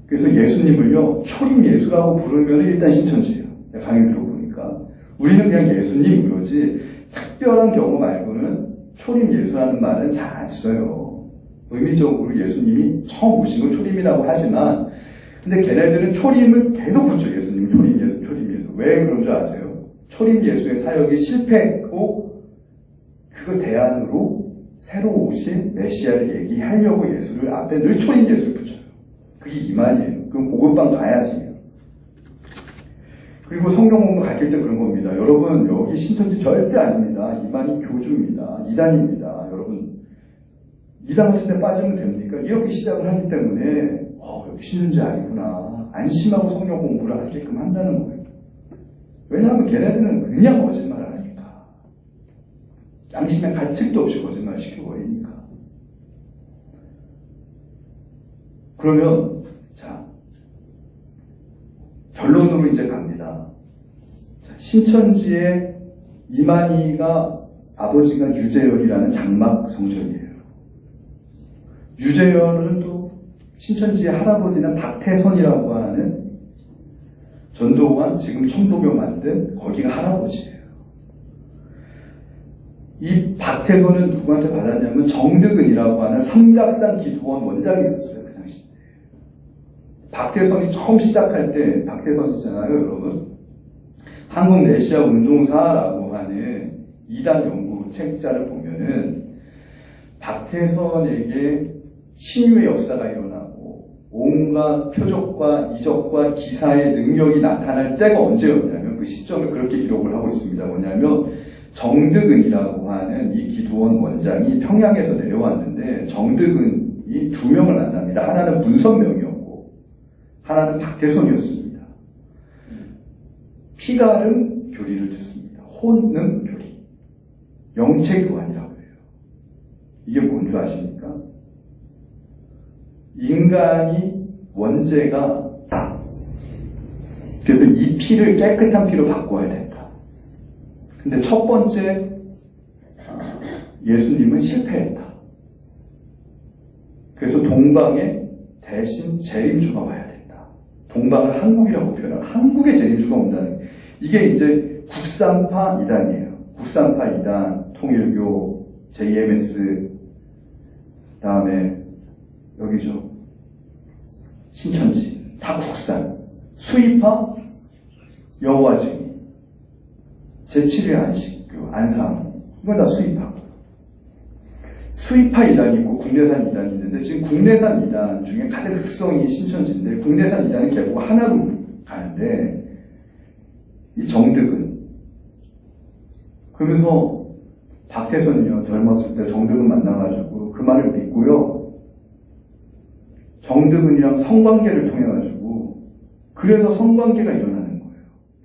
그래서 예수님을요 초림 예수라고 부르면 일단 신천지예요. 강의 들어보니까 우리는 그냥 예수님 그러지 특별한 경우 말고는 초림 예수라는 말은 잘 안 써요. 의미적으로 예수님이 처음 오신 건 초림이라고 하지만 근데 걔네들은 초림을 계속 붙여. 예수님 초림 예수 초림 예수. 왜 그런 줄 아세요? 초림 예수의 사역이 실패했고 그거 대안으로 새로 오신 메시아를 얘기하려고 예수를 앞에 늘 초림 예수를 붙여요. 그게 이만이에요. 그럼 고급방 가야지. 그리고 성경 공부 가르칠 때 그런 겁니다. 여러분 여기 신천지 절대 아닙니다. 이만희 교주입니다. 이단입니다. 여러분 이단 같은 데 빠지면 됩니까? 이렇게 시작을 하기 때문에 여기 신천지 아니구나. 안심하고 성경 공부를 하게끔 한다는 거예요. 왜냐하면 걔네들은 그냥 거짓말을 하니까. 양심에 가책도 없이 거짓말 시켜버리니까. 그러면 자 결론으로 이제 갑니다. 자, 신천지의 이만희가 아버지가 유재열이라는 장막 성전이에요. 유재열은 또 신천지의 할아버지는 박태선이라고 하는 전도관 지금 천부교 만든 거기가 할아버지예요. 이 박태선은 누구한테 받았냐면 정득은이라고 하는 삼각산 기도원 원장이 있었어요. 그 당시. 박태선이 처음 시작할 때 박태선 있잖아요. 여러분. 한국내시아운동사라고 하는 2단 연구 책자를 보면은 박태선에게 신유의 역사가 일어나고 온갖 표적과 이적과 기사의 능력이 나타날 때가 언제였냐면 그 시점을 그렇게 기록을 하고 있습니다. 뭐냐면 정득은이라고 하는 이 기도원 원장이 평양에서 내려왔는데 정득은이 교인이 두 명을 만납니다. 하나는 문선명이었고 하나는 박태선이었습니다. 피가름 교리를 듣습니다. 혼능 교리. 영체교환이라고 해요. 이게 뭔 줄 아십니까? 인간이 원죄가 그래서 이 피를 깨끗한 피로 바꿔야 된다. 근데 첫 번째 예수님은 실패했다. 그래서 동방에 대신 재림주가 와야 된다. 동방을 한국이라고 표현하고 한국에 재림주가 온다는 이게 이제 국산파 이단이에요. 국산파 이단, 통일교, JMS, 다음에 여기죠. 신천지, 다 국산. 수입파, 여호와 증인, 제7일 안식교, 안상, 이건 다 수입파. 수입파 이단이 있고 국내산 이단이 있는데 지금 국내산 이단 중에 가장 극성이 신천지인데 국내산 이단은 결국 하나로 가는데 이 정득은 그러면서 박태선이요 젊었을 때 정득은 만나가지고 그 말을 믿고요 정득은이랑 성관계를 통해가지고 그래서 성관계가 일어나는 거예요.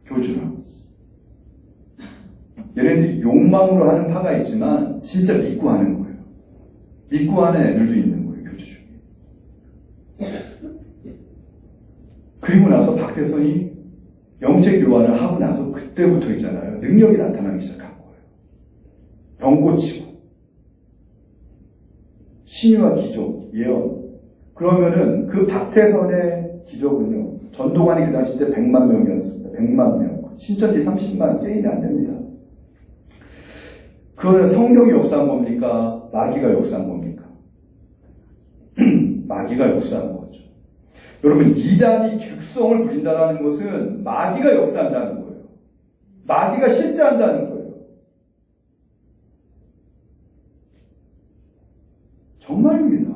교주랑 얘네들이 욕망으로 하는 파가 있지만 진짜 믿고 하는 거예요. 믿고 하는 애들도 있는 거예요. 교주 중에. 그리고 나서 박태선이 영체 교환을 하고 나서 그때부터 있잖아요. 능력이 나타나기 시작한 거예요. 병 고치고 신유와 기적, 예언. 그러면은 그 박태선의 기적은요. 전도관이 그 당시 때 100만 명이었습니다. 100만 명. 신천지 30만 게임이 안 됩니다. 그거는 성령이 역사한 겁니까? 마귀가 역사한 겁니까? 마귀가 역사한 거죠. 여러분, 이단이 객성을 부린다는 것은 마귀가 역사한다는 거예요. 마귀가 실제한다는 거예요. 정말입니다.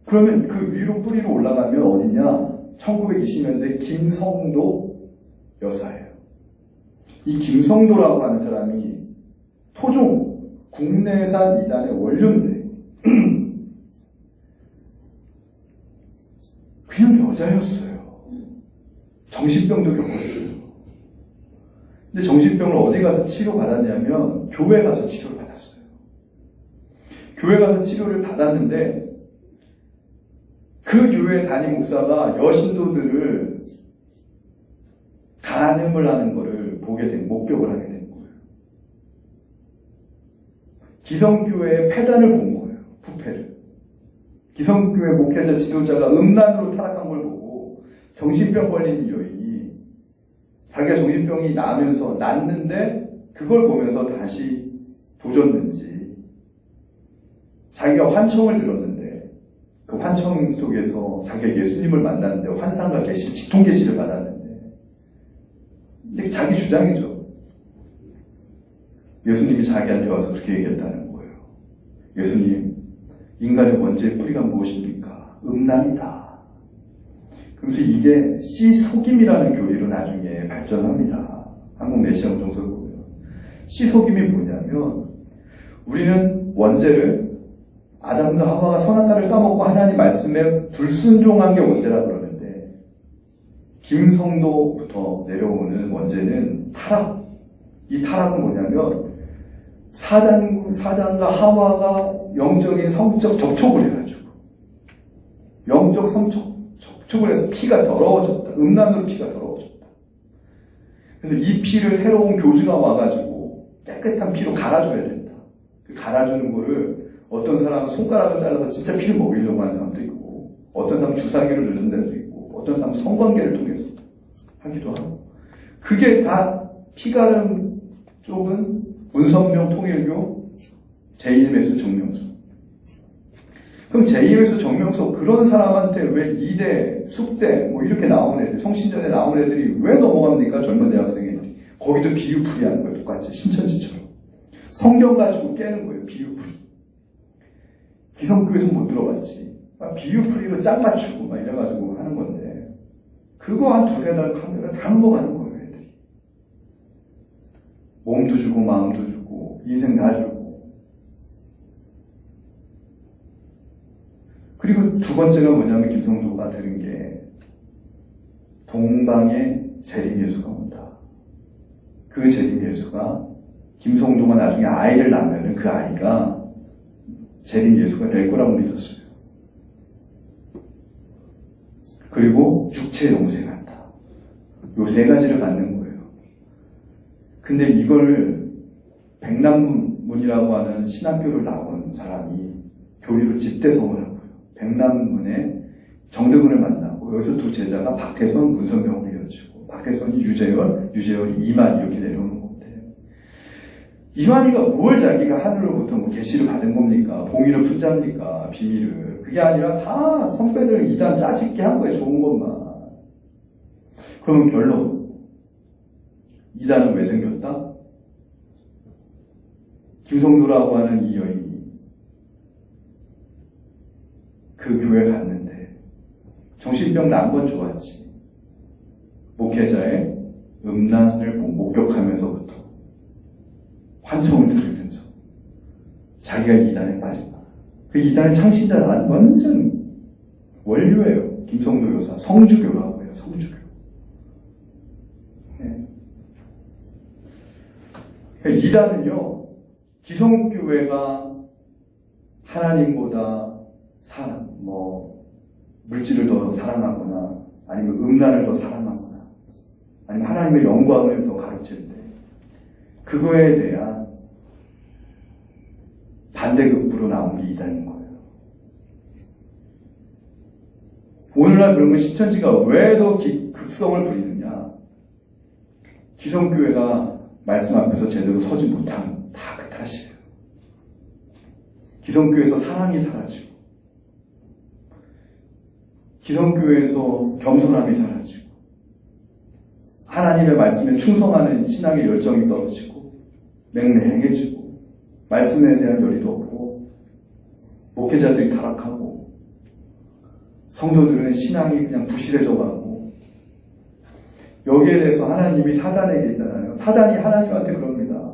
그러면 그 위로 뿌리로 올라가면 어디냐? 1920년대 김성도 여사예요. 이 김성도라고 하는 사람이 토종 국내산 이단의 원료인데 그냥 여자였어요. 정신병도 겪었어요. 근데 정신병을 어디 가서 치료받았냐면 교회 가서 치료를 받았어요. 교회 가서 치료를 받았는데 그 교회 담임 목사가 여신도들을 간음을 하는 거를 목격을 하게 된 거예요. 기성교회의 폐단을 본 거예요. 부패를. 기성교회 목회자 지도자가 음란으로 타락한 걸 보고 정신병 걸린 여인이 자기가 정신병이 났는데 그걸 보면서 다시 도졌는지 자기가 환청을 들었는데 그 환청 속에서 자기가 예수님을 만났는데 환상과 계시, 직통 계시를 받았는데 이게 자기 주장이죠. 예수님이 자기한테 와서 그렇게 얘기했다는 거예요. 예수님, 인간의 원죄의 뿌리가 무엇입니까? 음란이다. 그러면서 이게 씨속임이라는 교리로 나중에 발전합니다. 한국 메시아 운동서를 보면. 씨속임이 뭐냐면 우리는 원죄를 아담과 하와가 선악과를 따먹고 하나님 말씀에 불순종한 게 원죄다 그러는데 김성도부터 내려오는 원죄는 타락. 이 타락은 뭐냐면 사단과 하와가 영적인 성적 접촉을 해가지고 영적 성적 접촉을 해서 피가 더러워졌다. 음란으로 피가 더러워졌다. 그래서 이 피를 새로운 교주가 와가지고 깨끗한 피로 갈아줘야 된다. 그 갈아주는 거를 어떤 사람은 손가락을 잘라서 진짜 피를 먹이려고 하는 사람도 있고 어떤 사람은 주사기를 넣는 데도 있고 어떤 사람은 성관계를 통해서 하기도 하고 그게 다 피가름 쪽은 문선명 통일교 JMS 정명서. 그럼 JMS 정명서 그런 사람한테 왜 이대, 숙대 뭐 이렇게 나오는 애들, 성신전에 나오는 애들이 왜 넘어갑니까? 젊은 대학생 애들이. 거기도 비유풀이 하는 거예요. 똑같이 신천지처럼. 성경 가지고 깨는 거예요. 비유풀이. 기성교에서 못 들어봤지. 비유풀이로 짝 맞추고 막 이래가지고 하는 건데 그거 한 두세 달 하면 다 넘어가는 거예요. 애들이. 몸도 주고 마음도 주고 인생 다 주고 그리고 두 번째가 뭐냐면 김성도가 들은 게 동방에 재림 예수가 온다. 그 재림 예수가 김성도가 나중에 아이를 낳으면 그 아이가 재림 예수가 될 거라고 믿었어요. 그리고 육체 영생한다. 요 세 가지를 갖는 거예요. 근데 이걸 백남문이라고 하는 신학교를 나온 사람이 교리로 집대성을 하고요. 백남문에 정대근을 만나고 여기서 두 제자가 박태선, 문선병으로 이어지고 박태선이 유재열이 이만 이렇게 내려오는 건데 이만희가 뭘 자기가 하늘로부터 뭐 계시를 받은 겁니까? 봉인을 품잡니까? 비밀을. 그게 아니라 다 선배들 이단 짜집게 한 거예요. 좋은 것만. 그러면 결론. 이단은 왜 생겼다? 김성도라고 하는 이 여인이 그 교회 갔는데 정신병 난 건 좋았지. 목회자의 음란을 목격하면서부터 환청을 들으면서 자기가 이단에 빠진 거야. 그 이단의 창시자는 완전 원료예요. 김성도 여사. 성주교라고 해요. 성주교. 네. 그러니까 이단은요. 기성교회가 하나님보다 물질을 더 사랑하거나 아니면 음란을 더 사랑하거나 아니면 하나님의 영광을 더 가르칠 때 그거에 대한 반대급부로 나온 게 이단인 거예요. 오늘날 그러면 신천지가 왜 더 극성을 부리느냐? 기성교회가 말씀 앞에서 제대로 서지 못한 다 그 탓이에요. 기성교회에서 사랑이 사라지고 기성교회에서 겸손함이 사라지고 하나님의 말씀에 충성하는 신앙의 열정이 떨어지고 맹맹해지고 말씀에 대한 열의도 없고 목회자들이 타락하고 성도들은 신앙이 그냥 부실해져가고 여기에 대해서 하나님이 사단에게 있잖아요. 사단이 하나님한테 그럽니다.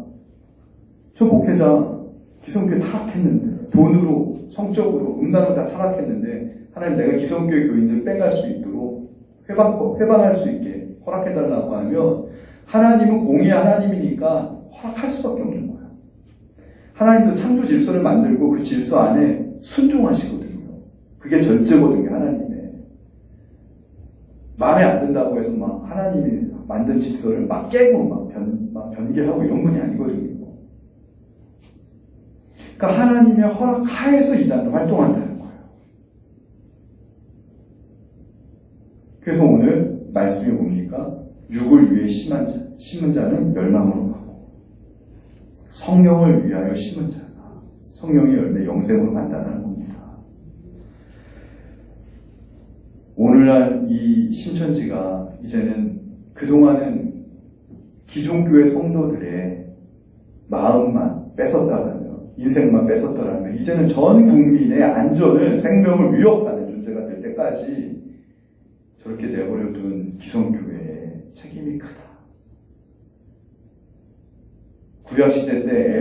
저 목회자 기성교회 타락했는데 돈으로 성적으로 음란으로 다 타락했는데 하나님 내가 기성교회 교인들 빼갈 수 있도록 회방할 수 있게 허락해달라고 하면 하나님은 공의의 하나님이니까 허락할 수밖에 없는 거예요. 하나님도 창조 질서를 만들고 그 질서 안에 순종하시거든요. 그게 절제거든요. 하나님의 마음에 안 든다고 해서 막 하나님이 만든 질서를 막 깨고 막 변개하고 이런 분이 아니거든요. 그러니까 하나님의 허락하에서 이단도 활동한다는 거예요. 그래서 오늘 말씀이 뭡니까? 육을 위해 심은 자는 멸망으로 가고 성령을 위하여 심은 자가 성령의 열매 영생으로 간다는 겁니다. 오늘날 이 신천지가 이제는 그동안은 기존교회 성도들의 마음만 뺏었다면 인생만 뺏었더라면 이제는 전 국민의 안전을 생명을 위협하는 존재가 될 때까지 저렇게 내버려둔 기성교회의 책임이 크다. 구약시대 때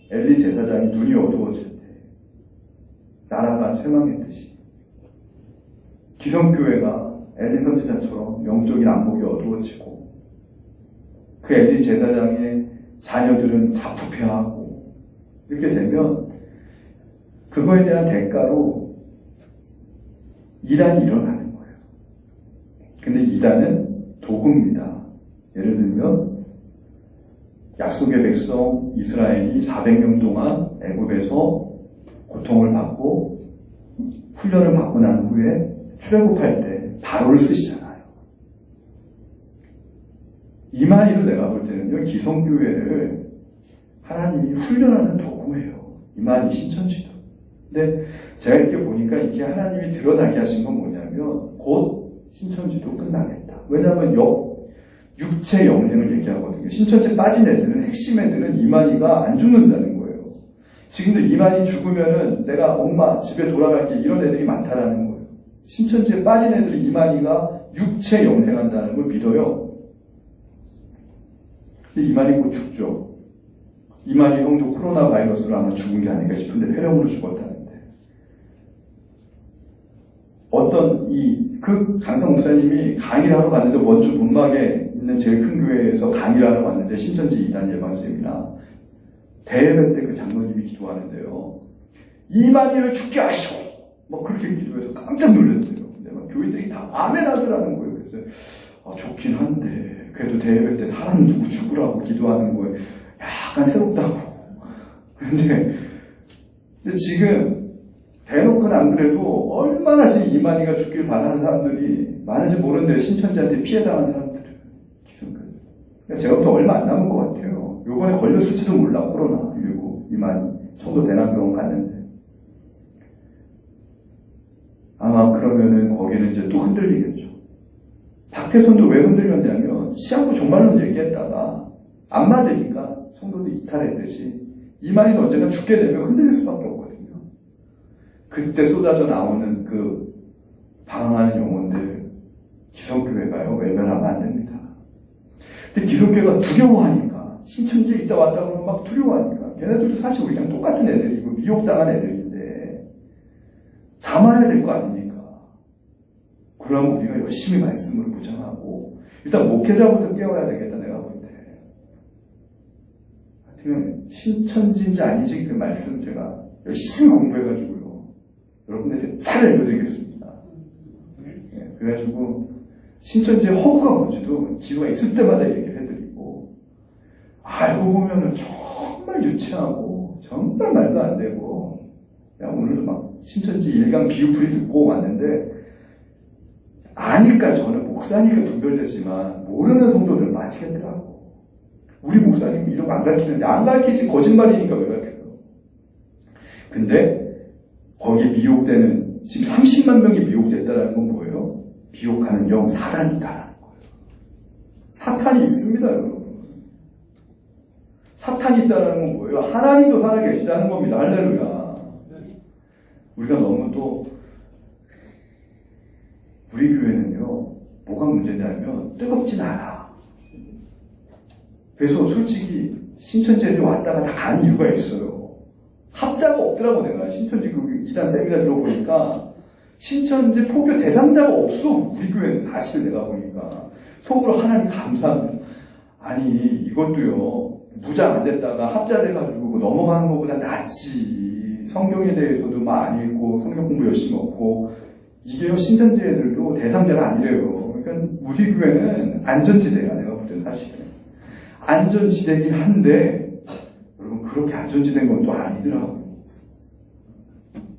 엘리 제사장이 눈이 어두워질 때 나라가 쇠망했듯이 기성교회가 엘리 선지자처럼 영적인 안목이 어두워지고 그 엘리 제사장의 자녀들은 다 부패하고 이렇게 되면 그거에 대한 대가로 이단이 일어나는 거예요. 근데 이단은 도구입니다. 예를 들면 약속의 백성 이스라엘이 400년 동안 애굽에서 고통을 받고 훈련을 받고 난 후에 출애굽할 때 바로를 쓰시잖아요. 이만희로 내가 볼 때는요, 기성교회를 하나님이 훈련하는 도구예요. 이만희 신천지도. 근데 제가 이렇게 보니까 이게 하나님이 드러나게 하신 건 뭐냐면 곧 신천지도 끝나겠다. 왜냐하면 육체 영생을 얘기하거든요. 신천지에 빠진 애들은 핵심 애들은 이만희가 안 죽는다는 거예요. 지금도 이만희 죽으면은 내가 엄마 집에 돌아갈게 이런 애들이 많다라는 거예요. 신천지에 빠진 애들은 이만희가 육체 영생한다는 걸 믿어요. 근데 이만희 곧 죽죠. 이만희 형도 코로나 바이러스로 아마 죽은 게 아닌가 싶은데 폐렴으로 죽었다는데 어떤 그 강사 목사님이 강의를 하러 갔는데 원주 문막에 있는 제일 큰 교회에서 강의를 하러 왔는데 신천지 이단 예방 세미나 대예배 때 그 장로님이 기도하는데요. 이만희를 죽게 하시오. 막 그렇게 기도해서 깜짝 놀랐대요. 근데 막 교인들이 다 아멘 하더라는 거예요. 그래서 좋긴 한데 그래도 대예배 때 사람 누구 죽으라고 기도하는 거에 약간 새롭다고. 근데 지금 대놓고는 안 그래도 얼마나 지금 이만희가 죽길 바라는 사람들이 많은지 모르는데 신천지한테 피해당한 사람들은 그러니까 제가 또 얼마 안 남은 것 같아요. 요번에 걸렸을지도 몰라. 코로나19 이만희 청도 대남병원 갔는데 아마 그러면은 거기는 이제 또 흔들리겠죠. 박태선도 왜 흔들렸냐면 시한부 종말론 얘기했다가 안 맞으니까 성도도 이탈했듯이 이만희는 언젠가 죽게 되면 흔들릴 수밖에 없거든요. 그때 쏟아져 나오는 그 방황하는 영혼들 기성교회가요 외면하면 안 됩니다. 근데 기성교회가 두려워하니까 신천지에 있다 왔다 그러면 막 두려워하니까 걔네들도 사실 우리랑 똑같은 애들이고 미혹당한 애들인데 담아야 될 거 아닙니까? 그러면 우리가 열심히 말씀을 묵상하고 일단 목회자부터 깨워야 되겠다 내가 볼 때. 하여튼 신천지인지 아니지 그 말씀 제가 열심히 공부해가지고요. 여러분들한테 잘 알려드리겠습니다. 네, 그래가지고 신천지의 허구가 뭔지도 기회가 있을 때마다 얘기를 해드리고 알고 보면은 정말 유치하고 정말 말도 안 되고 오늘도 막 신천지 일강 비유풀이 듣고 왔는데 아니까 저는 목사니까 분별되지만 모르는 성도들은 빠지겠더라고. 우리 목사님이 이런 거 안 가르치는데 안 가르치지 거짓말이니까 왜 가르쳐요. 근데 거기에 미혹되는 지금 30만 명이 미혹됐다는 건 뭐예요? 미혹하는 영 사단이 있다는 거예요. 사탄이 있습니다, 여러분. 사탄이 있다는 건 뭐예요? 하나님도 살아계시다는 겁니다. 할렐루야. 우리가 너무 또 우리 교회는요 뭐가 문제냐면 뜨겁진 않아. 그래서 솔직히 신천지 애들이 왔다가 다 가는 이유가 있어요. 합자가 없더라고. 내가 신천지 그 이단 세미나 들어보니까 신천지 포교 대상자가 없어. 우리 교회는 사실 내가 보니까 속으로 하나님 감사합니다. 아니 이것도요 무장 안 됐다가 합자돼가지고 넘어가는 것보다 낫지. 성경에 대해서도 많이 읽고 성경 공부 열심히 했고 이게요 신천지 애들도 대상자가 아니래요. 그러니까 우리 교회는 안전지대야. 내가 볼 때는 사실은 안전지대긴 한데 여러분 그렇게 안전지대인 건 또 아니더라고요.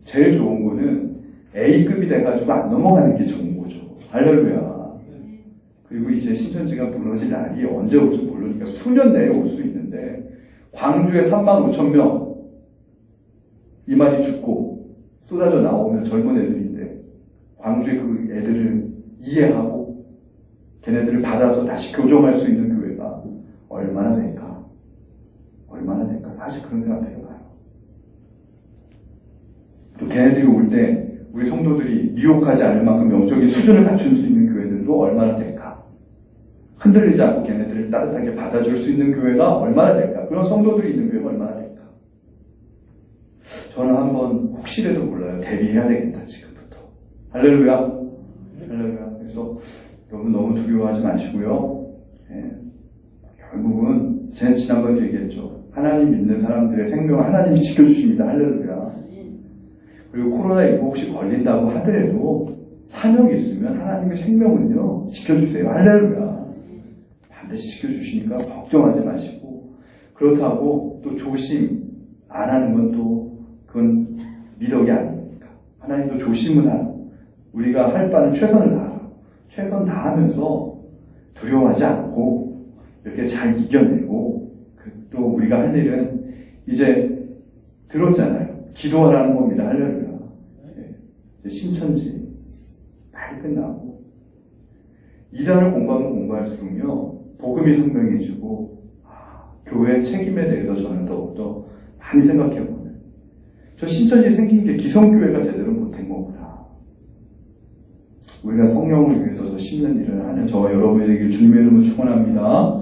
제일 좋은 거는 A급이 돼가지고 안 넘어가는 게 좋은 거죠. 할렐루야. 그리고 이제 신천지가 무너질 날이 언제 올지 모르니까 수년 내에 올 수 있는데 광주에 35,000명 이만희 죽고 쏟아져 나오면 젊은 애들인데 광주의 그 애들을 이해하고 걔네들을 받아서 다시 교정할 수 있는 교회가 얼마나 될까? 얼마나 될까? 사실 그런 생각 되게 많아요. 또 걔네들이 올 때 우리 성도들이 미혹하지 않을 만큼 영적인 수준을 갖출 수 있는 교회들도 얼마나 될까? 흔들리지 않고 걔네들을 따뜻하게 받아줄 수 있는 교회가 얼마나 될까? 그런 성도들이 있는 교회가 얼마나 될까? 저는 한번 혹시라도 몰라요. 대비해야 되겠다 지금부터. 할렐루야. 할렐루야. 그래서 여러분 너무 두려워하지 마시고요. 결국은 제가 지난번에도 얘기했죠. 하나님 믿는 사람들의 생명을 하나님이 지켜주십니다. 할렐루야. 그리고 코로나19 혹시 걸린다고 하더라도 사명이 있으면 하나님의 생명은요 지켜주세요. 할렐루야. 반드시 지켜주시니까 걱정하지 마시고 그렇다고 또 조심 안 하는 건 또 그건 미덕이 아닙니까? 하나님도 조심을 하고 우리가 할 바는 최선을 다하고 최선 다하면서 두려워하지 않고 이렇게 잘 이겨내고 또 우리가 할 일은 이제 들었잖아요. 기도하라는 겁니다. 할렐루야. 신천지 빨리 끝나고 이단을 공부하면 공부할수록요 복음이 선명해지고 교회의 책임에 대해서 저는 더욱더 많이 생각해보는 저 신천지 생긴 게 기성교회가 제대로 못한 거구나. 우리가 성령을 위해서 심는 일을 하는 저 여러분에게 주님의 이름으로 축원합니다.